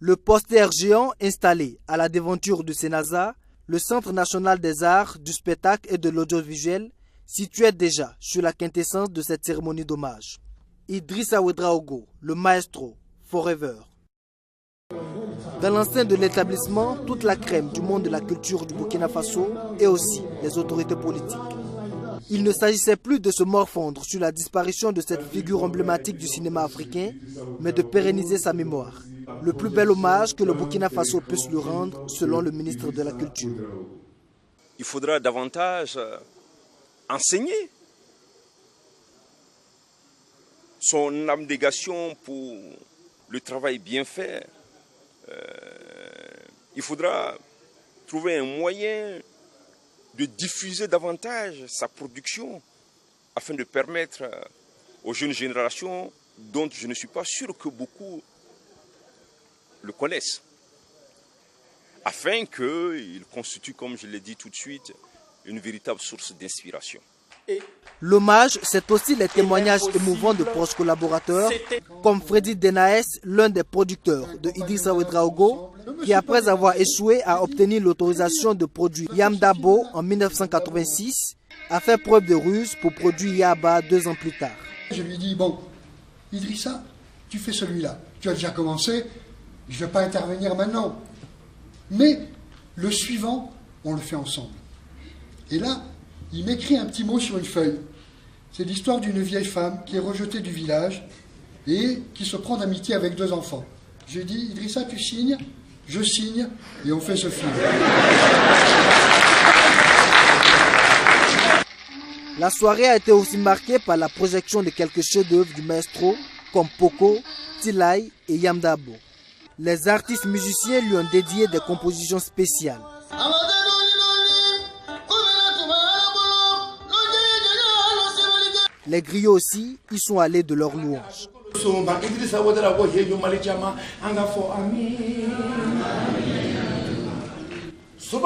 Le poster géant installé à la devanture du Sénasa, le Centre national des arts, du spectacle et de l'audiovisuel, situait déjà sur la quintessence de cette cérémonie d'hommage. Idrissa Ouedraogo, le maestro, forever. Dans l'enceinte de l'établissement, toute la crème du monde de la culture du Burkina Faso et aussi les autorités politiques. Il ne s'agissait plus de se morfondre sur la disparition de cette figure emblématique du cinéma africain, mais de pérenniser sa mémoire. Le plus bel hommage que le Burkina Faso puisse lui rendre, selon le ministre de la Culture. Il faudra davantage enseigner son abnégation pour le travail bien fait. Il faudra trouver un moyen de diffuser davantage sa production afin de permettre aux jeunes générations, dont je ne suis pas sûr que beaucoup le connaissent, afin qu'ils constituent, comme je l'ai dit tout de suite, une véritable source d'inspiration. L'hommage, c'est aussi les témoignages émouvants de proches collaborateurs, comme Freddy Denaes, l'un des producteurs de Idrissa Ouedraogo, qui après avoir échoué à obtenir l'autorisation de produire Yamdabo en 1986, a fait preuve de ruse pour produire Yaba 2 ans plus tard. Je lui dis, bon, Idrissa, tu fais celui-là. Tu as déjà commencé, je ne vais pas intervenir maintenant. Mais le suivant, on le fait ensemble. Et là, il m'écrit un petit mot sur une feuille. C'est l'histoire d'une vieille femme qui est rejetée du village et qui se prend d'amitié avec 2 enfants. J'ai dit, Idrissa, tu signes, je signe, et on fait ce film. La soirée a été aussi marquée par la projection de quelques chefs-d'œuvre du maestro, comme Poko, Tilai et Yamdabo. Les artistes musiciens lui ont dédié des compositions spéciales. Les griots aussi y sont allés de leur louange. Subhanallah.